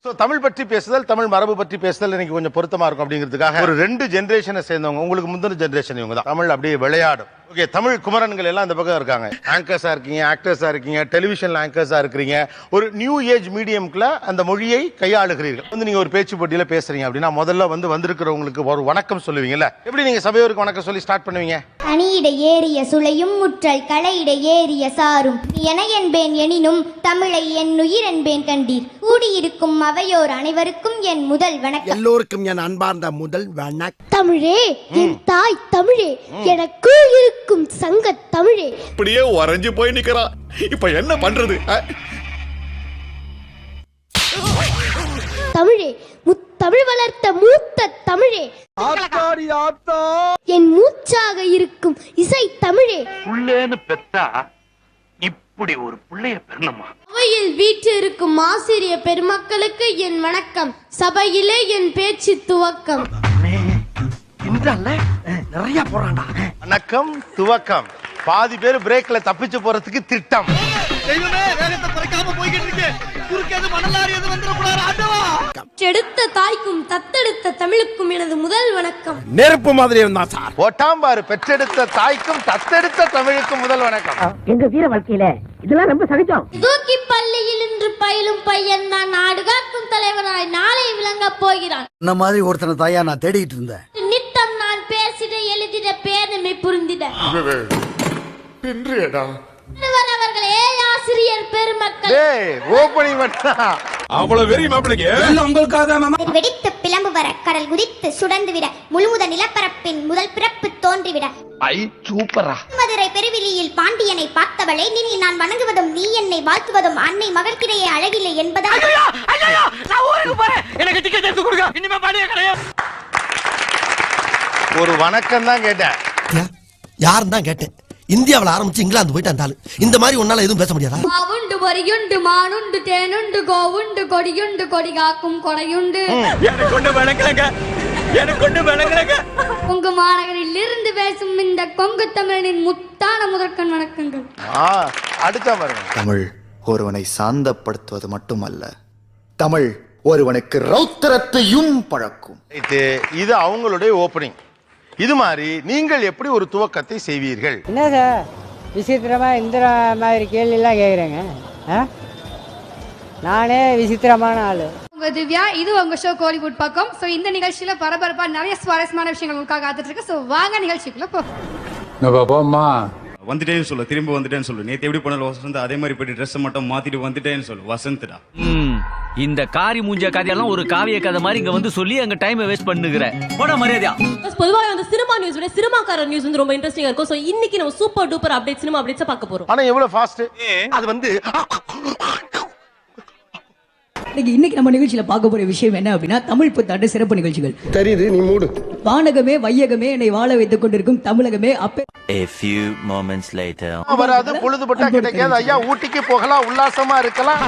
தமிழ் பற்றி பேசுதல், தமிழ் மரபு பற்றி பேசுதல் எனக்கு கொஞ்சம் பொருத்தமா இருக்கும் அப்படிங்கிறதுக்காக ஒரு 2 ஜெனரேஷனை சேர்ந்தவங்க, உங்களுக்கு முந்தின ஜெனரேஷன் இவங்க தான். தமிழ் அப்படியே விளையாடும். ஓகே, தமிழ் குமரன்கள் எல்லாம் இந்த பக்கம் இருக்காங்க. ஆங்கர்ஸா இருக்கீங்க, ஆக்டர்ஸா இருக்கீங்க, டெலிவிஷன்ல ஆங்கர்ஸா இருக்கிறீங்க. ஒரு நியூ ஏஜ் மீடியம்ல அந்த மொழியை கையாளுகிறீர்கள். நீங்க ஒரு பேச்சு போட்டியில பேசுறீங்க அப்படின்னா முதல்ல வந்திருக்கிறவங்களுக்கு ஒரு வணக்கம் சொல்லுவீங்கல்ல. எப்படி நீங்க சபையோருக்கு வணக்கம் சொல்லி ஸ்டார்ட் பண்ணுவீங்க? அணியிட ஏறிய சுளையும் முற்றல் களையிட ஏறிய சாரும் என என்பேன் எனினும் தமிழை என் உயிர் என்பேன் கண்டீர். கூடியிருக்கும் அவையோர் அனைவருக்கும் என் முதல் வணக்கம். எல்லோருக்கும் என் அன்பார்ந்த முதல் வணக்கம். தமிழே என் தாய் தமிழே, எனக்கு இருக்கும் சங்க தமிழே. அப்படியே உறைஞ்சு போய் நிக்கிறா. இப்ப என்ன பண்றது? தமிழே முத்தமிழ் வளர்த்த மூத்த தமிழே, என் மூச்சாக இருக்கும் இசை தமிழே. புள்ளேன்னு பெத்தா இப்படி ஒரு புள்ளைய பெறணுமா? அவையில் வீட்டு இருக்கும் ஆசிரிய பெருமக்களுக்கு என் வணக்கம். சபையிலே என் பேச்சு துவக்கம். நிறைய போறான்டா. வணக்கம் துவக்கம். பாதி பேர் பிரேக்ல தப்பிச்சு போறதுக்கு திட்டம். எடுத்த தாய்க்கும் தத்தெடுத்த தமிழுக்கும் எனது முதல் வணக்கம். நெருப்பு மாதிரி இருந்தா சார். ஒட்டாம்பாரு பெற்றெடுத்த தாய்க்கும் தத்தெடுத்த தமிழுக்கும் முதல் வணக்கம். எங்க வீர வாழ்க்கையில இதெல்லாம் ரொம்ப சகஜம். தூக்கி பள்ளியில் இன்று பயிலும் பையன் தான் நாடு காக்கும் தலைவனாய் நாளை விளங்க போகிறான். இந்த மாதிரி ஒருத்தனை தாயா நான் தேடிட்டு இருந்தேன். நித்தம் நான் பேசிட எழுதிட பேரமை புரிந்திட. அவர்களே ஆசிரியர் பெருமக்கள், ஓபனிங் மட்டும் அவ்வளவு வெறி மாப்பிளைக்கு வெடித்து பிளம்பு வர கடல் குதித்து சுடந்து விட முழுமுத நிலப்பரப்பின் முதல் பிறப்பு தோன்றிவிட. ஐ சூப்பரா. மதுரை பெருவிலியில் பாண்டியனை பார்த்தவளை நீ நான் வணங்குவதும் நீ என்னை வாழ்த்துவதும் அன்னை மகள்கிடையே அழகில்லை என்பதால் எனக்கு டிக்கெட் எடுத்து கொடுங்க. இனிமே பாடிய கிடையாது. ஒரு வணக்கம் தான் கேட்டேன். யாருன்னு தான் கேட்டேன். இந்தியாவில் ஆரம்பிச்சு இங்கிலாந்து போயிட்டு அந்த ஆளு இந்த மாதிரி ஒன்னால எதுவும் பேச முடியாதா? மாவுண்டு வரியுண்டு மானுண்டு தேனுண்டு கோவுண்டு கொடியுண்டு கொடி காக்கும் கொடையுண்டு. எனக்கு ஒண்ணு வணக்கலங்க, எனக்கு ஒண்ணு வணக்கலங்க. கொங்கு மாநகரில் இருந்து பேசும் இந்த கொங்கு தமிழனின் முத்தான முதற்கண் வணக்கங்கள். அடுத்த பாருங்க. தமிழ் ஒருவனை சாந்தப்படுத்துவது மட்டுமல்ல, தமிழ் ஒருவனுக்கு ரௌத்திரத்தையும் பழக்கும். இது அவங்களுடைய ஓபனிங். இது மாதிரி நீங்கள் எப்படி ஒரு துவக்கத்தை செய்வீர்கள்? என்ன சார் விசித்திரமா இந்த மாதிரி கேள்வி எல்லாம் கேக்குறேங்க. நானே விசித்திரமான ஆளு. உங்க திவ்யா, இது உங்க ஷோ கோலிவுட் பக்கம். ஸோ இந்த நிகழ்ச்சியில பரபரப்பா நிறைய சுவாரஸ்யமான விஷயங்கள் உங்களுக்காக காத்துட்டு இருக்கு. ஸோ வாங்க நிகழ்ச்சிக்குள்ள போமா. வந்துட்டேன்னு சொல்லு, திரும்ப வந்துட்டேன்னு சொல்லு. நேத்து எப்படி பண்ணல வசந்த், அதே மாதிரி போயிட்டு ட்ரெஸ் மட்டும் மாத்திட்டு வந்துட்டேன்னு சொல்லு. வசந்த்டா, இந்த காரி மூஞ்ச கதையெல்லாம் ஒரு காவிய கதை மாதிரி இங்க வந்து சொல்லி அங்க டைமை வேஸ்ட் பண்ணுகிற போட மரியாதையா. பொதுவாக வந்து சினிமா நியூஸ் விட சினிமாக்கார நியூஸ் வந்து ரொம்ப இன்ட்ரெஸ்டிங்கா இருக்கும். ஸோ இன்னைக்கு நம்ம super duper update cinema updates பார்க்க போறோம். ஆனா எவ்வளவு ஃபாஸ்ட் அது வந்து இன்னைக்கு நம்ம நிகழ்ச்சியில பார்க்க போற விஷயம் என்ன அப்படின்னா, தமிழ் புத்தாண்டு சிறப்பு நிகழ்ச்சிகள். தெரியுது, நீ மூடு. வானகமே வையகமே என்னை வாழ வைத்துக் கொண்டிருக்கும் தமிழகமே. A few moments later. வராது, பொழுதுபட்டா கிடைக்காது. ஐயா ஊட்டிக்கு போகலாம், உல்லாசமா இருக்கலாம்.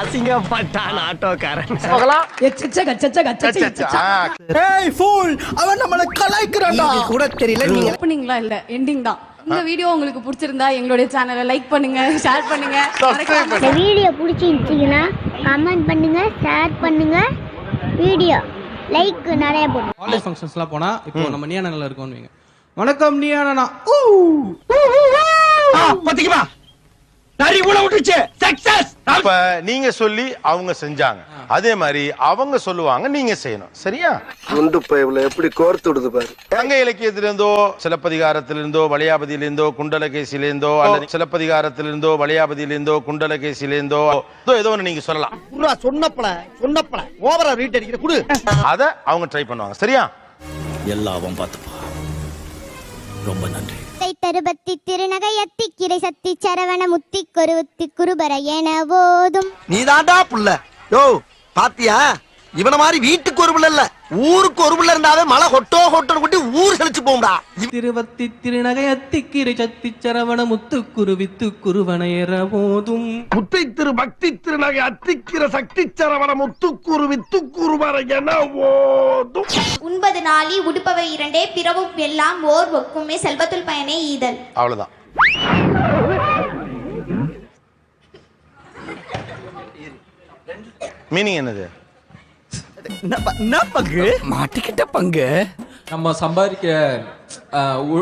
அசிங்கப்பட்டான் ஆட்டோக்காரன். போகலாம். ஏய் ஃபூல், அவன் நம்மள கலாய்க்கறான்டா. கூட தெரியல நீங்க. ஓப்பனிங்லா இல்ல, எண்டிங் தான். இந்த வீடியோ உங்களுக்கு பிடிச்சிருந்தா எங்களுடைய சேனலை லைக் பண்ணுங்க, ஷேர் பண்ணுங்க. இந்த வீடியோ பிடிச்சிருந்துச்சுன்னா கமெண்ட் பண்ணுங்க, ஷேர் பண்ணுங்க, வீடியோ லைக் நிறைய போடுங்க. காலேஜ் ஃபங்க்ஷன்ஸ்லாம் போனா இப்போ நம்ம நியானங்கள்ல இருக்கோம்னு வணக்கம் நியானா. பாத்தீங்களா நரி கூட விட்டுச்சு. சக்சஸ். அப்ப நீங்க சொல்லி அவங்க செஞ்சாங்க, அதே மாதிரி அவங்க சொல்லுவாங்க, நீங்க செய்யணும். சரியா? குண்டு பைப்ல எப்படி கோர்த்து விடுது பாரு. சங்க இலக்கியத்திலிருந்தோ சிலப்பதிகாரத்திலிருந்தோ வளையாபதியிலிருந்தோ குண்டலகேசியிலிருந்தோ அல்லது சிலப்பதிகாரத்திலிருந்தோ வளையாபதியிலிருந்தோ குண்டலகேசியிலிருந்தோ ஏதோ ஒன்று நீங்க சொல்லலாம். சொன்னப்பல ஓவரா ரீட் அடிக்கிற குடு. அத அவங்க ட்ரை பண்ணுவாங்க. சரியா? எல்லாவும் பார்த்துப்பா. ரொம்ப நன்றி. தருபத்தி திருநகையத்தி கிரை சத்தி சரவண முத்தி கொருத்தி குருபர என போதும். நீதாண்டா புள்ள. யோ பாத்தியா, இவன மாதிரி வீட்டுக்கு ஒரு புள்ள இல்ல, ஊருக்கு ஒரு புள்ள இருந்தாவே மழை ஹொட்டோ ஹொட்டோ கொட்டி ஊர் செழிச்சு போகும்டா. திருவத்தி திருநகை அத்திக்கிரை சத்தி சரவண முத்து குருவித்து குருவனையற போதும். முத்தை திரு பக்தி திருநகை அத்திக்கிற சக்தி சரவண முத்துக்குரு வித்துக்குருவர என போதும். உண்பது நாளி உடுப்பவை இரண்டே பிறவும் எல்லாம் ஓர் ஒக்குமே செல்வத்துள் பயனே ஈதல். அவ்வளவுதான். மீனிங் என்னது? பங்கு மாட்டிக்கிட்ட பங்கு. நம்ம சம்பாதிக்க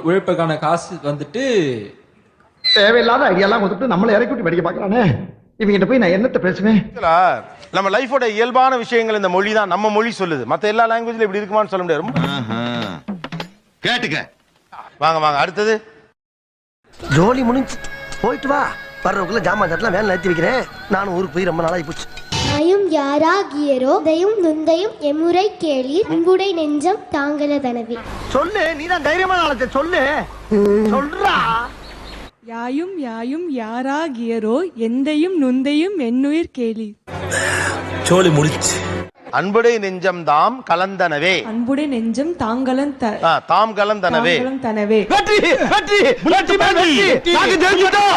உழைப்புக்கான காசு வந்துட்டு தேவையில்லாத ஐடியாலாம் கொடுத்துட்டு நம்மள இறக்கி விட்டு படிக்க பாக்குறானே. இவங்கிட்ட போய் நான் என்னத்த பேசுவேன்? நம்ம லைஃபோட இயல்பான விஷயங்கள் இந்த மொழி தான். நம்ம மொழி சொல்லுது. மத்த எல்லா லாங்குவேஜ்ல இப்படி இருக்குமான்னு சொல்ல முடியாது. கேட்டுக்க. வாங்க வாங்க அடுத்தது. ஜோலி முடிஞ்சு போயிட்டு வா. வர்றவக்குள்ள ஜாமான் தட்டலாம் வேலை நிறுத்தி வைக்கிறேன். நானும் ஊருக்கு போய் ரொம்ப நாளாகி போச்சு. நாயும் யாராகியரோ தையும் நுந்தையும் எமுறை கேளீர் அன்புடை நெஞ்சம் தாங்களதனவே. சொல்லு, நீதான் தைரியமான ஆளத்தை சொல்லு. சொல்றா. யாயும் யாயும் யாராகியரோ எந்தையும் நுந்தையும் என்னுயிர் கேளி. ஜோலி முடிச்சு. அன்புடை நெஞ்சம் தாம் கலந்தனவே. அன்புடை நெஞ்சம் தாங்களன் தாம் கலந்தனவே. தனவே. வெற்றி வெற்றி வெற்றி வெற்றி. நாங்க ஜெயிச்சிட்டோம்.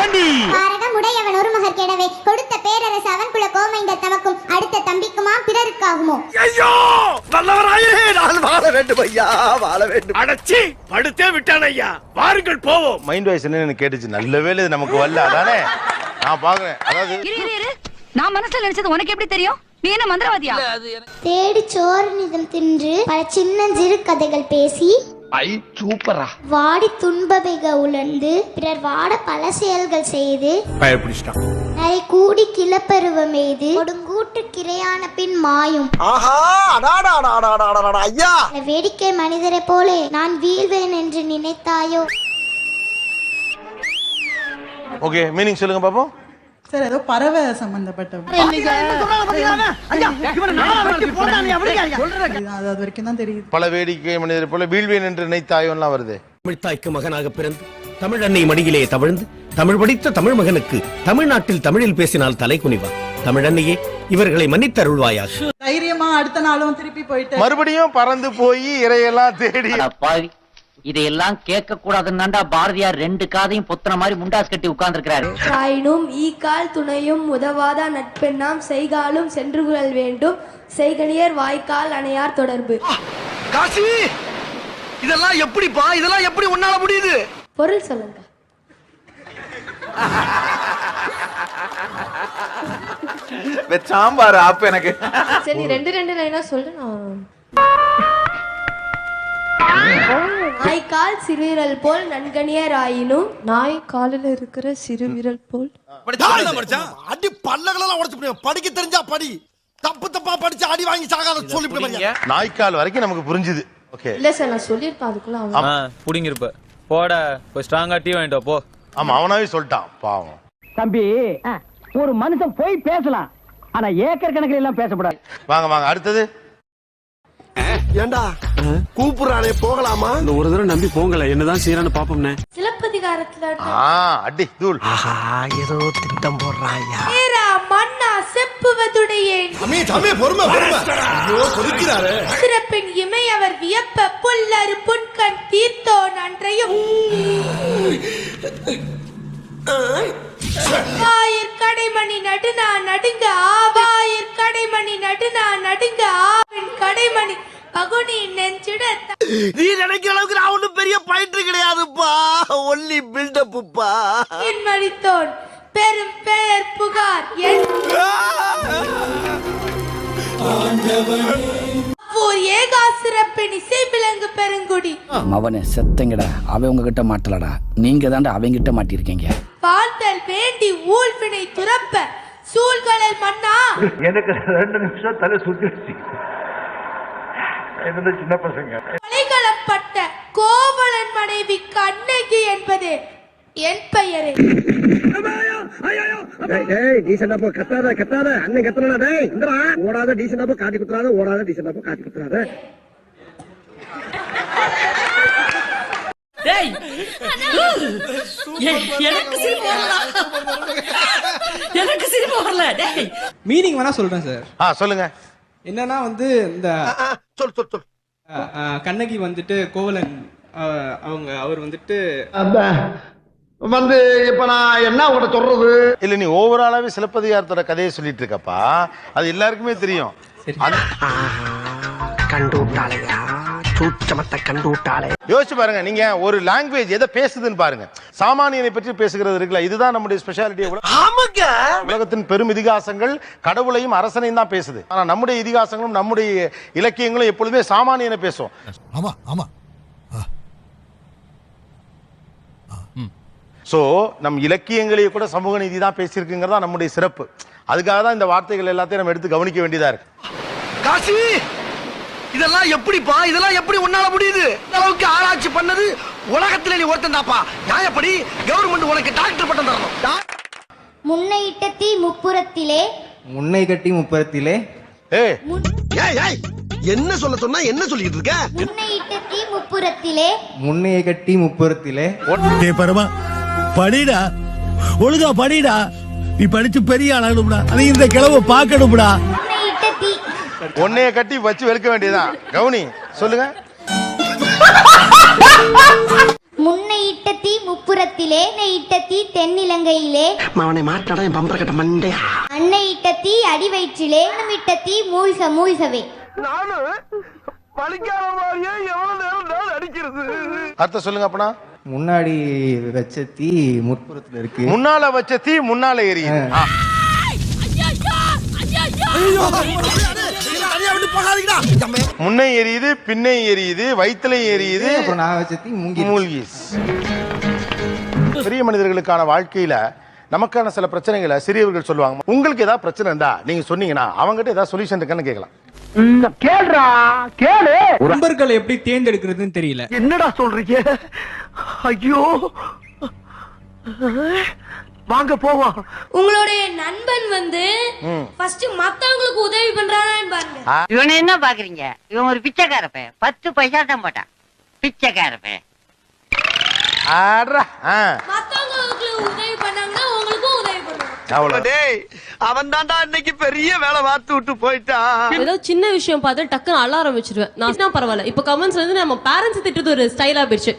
பாரதம் உடையவன் ஒரு மகர் கெடவே கொடுத்த பேரரசு அவன் குல கோமைந்த தமக்கும் அடுத்த தம்பிக்குமா பிறருக்காகுமோ. ஐயோ நல்லவராயே, நான் வாழ வேண்டும் ஐயா, வாழ வேண்டும். அடச்சி படுத்தே விட்டான் ஐயா. வாருங்கள் போவோம். மைண்ட் வாய்ஸ் என்ன எனக்கு கேட்டுச்சு. நல்ல வேளை இது நமக்கு வரல. அதானே நான் பாக்குறேன். அதாவது நான் மனசுல நினைச்சது உனக்கு எப்படி தெரியும்? நீ என்ன மந்திரவாதியா? தேடி சோறு நிதம் தின்று பல சின்னஞ்சிறு கதைகள் பேசி சூப்பரா வாடி துன்பமிக உழந்து பிறர் வாட பல செயல்கள் செய்து பயப்பிடிச்சிட்டான். நரை கூடி கிளப்பருவம் எய்து கொடுங்கூட்டு கிரையான பின் மாயும். ஆஹா அடாடா ஐயா. வேடிக்கை மனிதரை போலே நான் வீழ்வேன் என்று நினைத்தாயோ. ஓகே மீனிங் சொல்லுங்க பாப்போம். சார் ஏதோ பறவை சம்பந்தப்பட்ட அது வரைக்கும் தான் தெரியுது. பல வேடிக்கை மனிதரை போல வீழ்வேன் என்று நினைத்தாயோலாம் வருது. தமிழ்த்தாய்க்கு மகனாக பிறந்து தமிழ் அன்னை மடியிலே தவழ்ந்து தமிழ் படித்த தமிழ் மகனுக்கு தமிழ்நாட்டில் தமிழில் பேசினால் தலை குனிவா. தமிழ் அன்னையே இவர்களை மன்னித்தருள்வாயாக. தைரியமா அடுத்த நாளும் திருப்பி போயிட்டு மறுபடியும் பறந்து போய் இறையெல்லாம் தேடி. இதையெல்லாம் கேட்க கூடாதுன்னாண்டா பாரதியார் 2 காதையும் பொத்தன மாதிரி முண்டாஸ் கட்டி உட்கார்ந்துருக்கிறாரு. ஆயினும் ஈக்கால் துணையும் உதவாத நட்பெண்ணாம் செய்காலும் சென்றுகுழல் வேண்டும் செய்கனியர் வாய்க்கால் அணையார் தொடர்பு. காசி இதெல்லாம் எப்படிப்பா? இதெல்லாம் எப்படி உன்னால முடியுது? பொருள் சொல்லுங்க. சாம்பார் ஆப் எனக்கு. சரி 2 லைனா சொல்லு. நாய்க்கால் சிறுவிரல் போல் நன்கனியர் ஆயினும் நாய் காலில் இருக்கிற சிறுவிரல் போல். அடி பல்லகளெல்லாம் உடைச்சு படிக்க தெரிஞ்சா படி. தப்பு தப்பா படிச்சு அடி வாங்கி சாகாத சொல்லி நாய்க்கால் வரைக்கும் நமக்கு புரிஞ்சுது. ஓகே இல்ல சார் நான் சொல்லிருப்பேன். அதுக்குள்ள புடிங்க இருப்ப போட போய் ஸ்ட்ராங்கா டீ வாங்கிட்டு போ. ஆமா அவனாவே சொல்லிட்டான் பாவம். தம்பி ஒரு மனுஷன் போய் பேசலாம், ஆனா ஏக்கர் கணக்கில் எல்லாம் பேசக்கூடாது. வாங்க வாங்க அடுத்தது. ஏண்டா கூப்பிடுறானே போகலாமா? இந்த ஒரு தடவை நம்பி போங்கல, என்னதான் செய்யறான்னு பாப்போம்னே. சிலப்பதிகாரத்துல அடி தூள். ஆஹா ஏதோ திட்டம் போடுறாயா. மன்னா செப்புவதுடைய பொறுமை ஐயோ கொதிக்கிறாரு. சிறப்பின் இமை அவர் வியப்ப புல்லரு புன்கண் தீர்த்தோ நன்றையும் ஆயிர் கடைமணி நடுனா நடுங்க ஆவாயிர் கடைமணி நடுனா நடுங்க ஆவின் கடைமணி பகுனி நெஞ்சுட. நீ நினைக்கிற அளவுக்கு நான் ஒண்ணும் பெரிய பயிற்று கிடையாதுப்பா. ஒன்லி பில்டப்புப்பா. என் மடித்தோன் பெரும் பெயர் புகார் ஏகா சிறப்பின் இசை விலங்கு பெருங்குடி. அவனை செத்தங்கடா, அவன் உங்ககிட்ட மாட்டலடா, நீங்க தாண்டா அவங்கிட்ட மாட்டிருக்கீங்க. வாழ்த்தல் வேண்டி ஊழ்வினை துறப்ப சூழ்களில் மன்னா. எனக்கு 2 நிமிஷம் தலை சுத்திடுச்சு. சின்ன பசங்க கொலைகளப்பட்ட கோவலன் மனைவி கண்ணகி என்பது என் பெயரே. கத்தாத அண்ணன் கத்தனா ஓடாத டீசெண்டா காட்டி குத்துறாத, ஓடாத டீசெண்டா காட்டி குத்துறாத. மீனிங் வேணா சொல்றேன் சார். சொல்லுங்க. என்னன்னா வந்து இந்த சொல் கண்ணகி வந்துட்டு கோவலன் அவர் வந்துட்டு வந்து இப்ப நான் என்ன உங்கள்ட்ட சொல்றது இல்ல, நீ ஓவராலாவே சிலப்பதிகாரத்தோட கதையை சொல்லிட்டு இருக்கப்பா. அது எல்லாருக்குமே தெரியும். கண்டு விட்டாளையா சூட்சமத்தை கண்டு விட்டாலே. யோசிச்சு பாருங்க, நீங்க ஒரு லாங்குவேஜ் எதை பேசுதுன்னு பாருங்க. சாமானியனை பற்றி பேசுகிறது இருக்குல்ல, இதுதான் நம்முடைய ஸ்பெஷாலிட்டி. உலகத்தின் பெரும் இதிகாசங்கள் கடவுளையும் அரசனையும் தான் பேசுது. ஆனா நம்முடைய இதிகாசங்களும் நம்முடைய இலக்கியங்களும் எப்பொழுதுமே சாமானியனை பேசும். ஆமா ஆமா. சோ நம் இலக்கியங்களையே கூட சமூக நீதி தான் பேசியிருக்குங்கிறதா நம்முடைய சிறப்பு. அதுக்காக தான் இந்த வார்த்தைகள் எல்லாத்தையும் நம்ம எடுத்து கவனிக்க வேண்டியதா இருக்கு. காசி இதெல்லாம் எப்படிப்பா, இதெல்லாம் எப்படி உன்னால முடியுது? இந்த அளவுக்கு ஆராய்ச்சி பண்ணது உலகத்துல நீ ஒருத்தன் தாப்பா. நியாயப்படி கவர்மெண்ட் உனக்கு டாக்டர் பட்டம் தரணும். முன்னையிட்ட தீ முப்புறத்திலே, முன்னை கட்டி முப்புறத்திலே. ஏய் என்ன சொல்ல சொன்னா என்ன சொல்லிட்டு இருக்க? முன்னையிட்ட தீ முப்புறத்திலே, முன்னையை கட்டி முப்புறத்திலே. பரமா படிடா, ஒழுங்கா படிடா. நீ படிச்சு பெரிய ஆளாகணும்டா. அது இந்த கிழமை பார்க்கணும்டா. முன்னையிட்ட தீ ஒன்னைய கட்டி வச்சு வெளுக்க வேண்டியதான். கவுனி சொல்லுங்க. முன்னையிட்ட தீ முப்புறத்திலே, நெய்யிட்ட தீ தென்னிலங்கையிலே, அவனை மாட்டாடா என் பம்பர கட்ட மண்டையா. அன்னையிட்ட தீ அடி வயிற்றிலே, இட்ட தீ மூழ்க மூழ்கவே. நானு பலிக்கார மாதிரியே எவ்வளவு நேரம் அடிக்கிறது. அர்த்தம் சொல்லுங்க அப்பனா. முன்னாடி வச்ச தீ முற்புறத்துல இருக்கு. முன்னால வச்ச தீ முன்னால எரியுது. முன்னை எரியுது, பின்னை எரியுது, வயிற்றுல எரியுது, அப்புறம் நான் வச்ச தீ மூழ்கி. பெரிய மனிதர்களுக்கான வாழ்க்கையில நமக்கான சில பிரச்சனைகளை சிறியவர்கள் சொல்லுவாங்க. உங்களுக்கு ஏதாவது பிரச்சனை இருந்தா நீங்க சொன்னீங்கன்னா அவங்ககிட்ட ஏதாவது சொல்யூஷன் இருக்கான்னு கேட்கலாம். கேளுடா கேளு. நண்பர்களை எப்படி தேர்ந்தெடுக்கிறதுன்னு தெரியல. என்னடா சொல்றீங்க? ஐயோ வாங்க போவோம். உங்களுடைய நண்பன் வந்து ஃபர்ஸ்ட் மத்தவங்களுக்கு உதவி பண்றானான்னு பாருங்க. இவனை என்ன பாக்குறீங்க? இவன் ஒரு பிச்சைக்கார பையன். 10 பைசா தான் போட்டான். பிச்சைக்கார பையன். மத்தவங்களுக்கு உதவி பண்ணாங்கன்னா உங்களுக்கும் உதவி பண்ணுவாங்க. டேய் அவன் தான்டா இன்னைக்கு பெரிய வேலை பார்த்து விட்டு போயிட்டான். ஏதோ சின்ன விஷயம் பார்த்து டக்குன்னு அழ ஆரம்பிச்சிடுவேன். நான் பரவாயில்ல. இப்ப கமெண்ட்ஸ்ல இருந்து நம்ம பேரண்ட்ஸ் திட்டுறது ஒரு ஸ்டைலா போயிடுச்சு.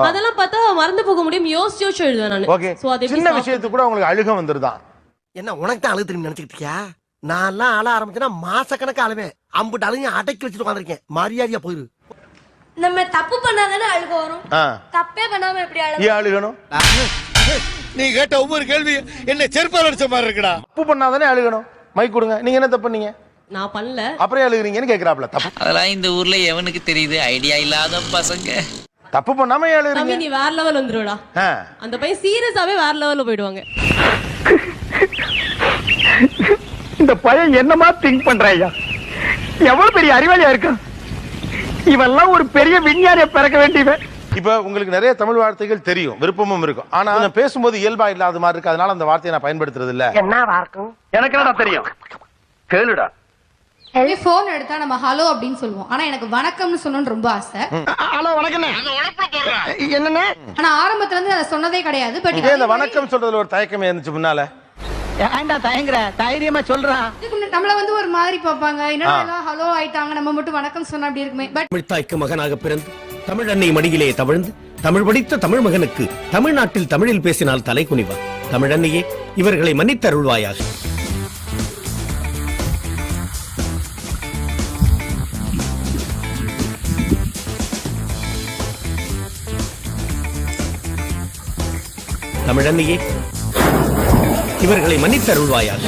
அதெல்லாம் பார்த்தா மறந்து போக முடியும். யோசிச்சு எழுதுவேன் நான். ஓகே, சின்ன விஷயத்துக்கு கூட உங்களுக்கு அழுக வந்துருதான். என்ன உனக்கு தான் அழுகு தெரியும் நினைச்சுக்கிட்டு இருக்கியா? நான் எல்லாம் அழ ஆரம்பிச்சேன்னா மாசக்கணக்கு அழுவேன். அம்புட்டு அழுங்க அடக்கி வச்சுட்டு உட்காந்துருக்கேன். மரியாதையா போயிரு. நம்ம தப்பு பண்ணாதானே அழுக வரும். தப்பே பண்ணாம எப்படி அழுகணும்? நீ கேட்ட ஒவ்வொரு கேள்வி என்ன செருப்பால் அடிச்ச மாதிரி இருக்குடா. தப்பு பண்ணாதானே அழுகணும். மைக் கொடுங்க. நீங்க என்ன தப்பு பண்ணீங்க? நான் பண்ணல. அப்புறம் அழுகுறீங்கன்னு கேக்குறாப்ல. தப்பு அதெல்லாம் இந்த ஊர்ல எவனுக்கு தெரியுது? ஐடியா இல்லாத பசங்க. தப்பு பண்ணாம அழுகுறீங்க. நீ வேற லெவல் வந்துருடா. அந்த பையன் சீரியஸாவே வேற லெவல்ல போயிடுவாங்க. இந்த பையன் என்னமா திங்க் பண்றாயா? எவ்வளவு பெரிய அறிவாளியா இருக்கு. இவெல்லாம் ஒரு பெரிய விஞ்ஞானியை பிறக்க வேண்டியவன். இப்ப உங்களுக்கு நிறைய தமிழ் வார்த்தைகள் தெரியும், விருப்பமும் இருக்கும். ஆனா நான் பேசும்போது இயல்பா இல்லாத மாதிரி இருக்கு. அதனால அந்த வார்த்தையை நான் பயன்படுத்துறது இல்ல. என்னவா இருக்கும்? எனக்கு என்னடா தெரியும்? கேளுடா. போன் எடுத்தா நம்ம ஹலோ அப்படின்னு சொல்லுவோம். ஆனா எனக்கு வணக்கம்னு சொல்லணும்னு ரொம்ப ஆசை. ஹலோ வணக்கம். என்னன்னு? ஆனா ஆரம்பத்துல இருந்து அதை சொன்னதே கிடையாது. பட் இந்த வணக்கம் சொல்றதுல ஒரு தயக்கமே இருந்துச்சு முன்னால. ஏன்டா தயங்குற? தைரியமா சொல்றான். நம்மள வந்து ஒரு மாதிரி பாப்பாங்க. என்னடா ஹலோ ஆயிட்டாங்க, நம்ம மட்டும் வணக்கம் சொன்னா அப்படி இருக்குமே. பட் தமிழ் தாய்க்கு மகனாக பிறந்து தமிழ் அன்னை மடியிலே தவழ்ந்து தமிழ் படித்த தமிழ் மகனுக்கு தமிழ்நாட்டில் தமிழில் பேசினால் தலை குனிவா. தமிழ் அன்னையே இவர்களை மன்னித்தருள்வாயாக. தமிழ் அன்னையே இவர்களை மன்னித்தருள்வாயாக.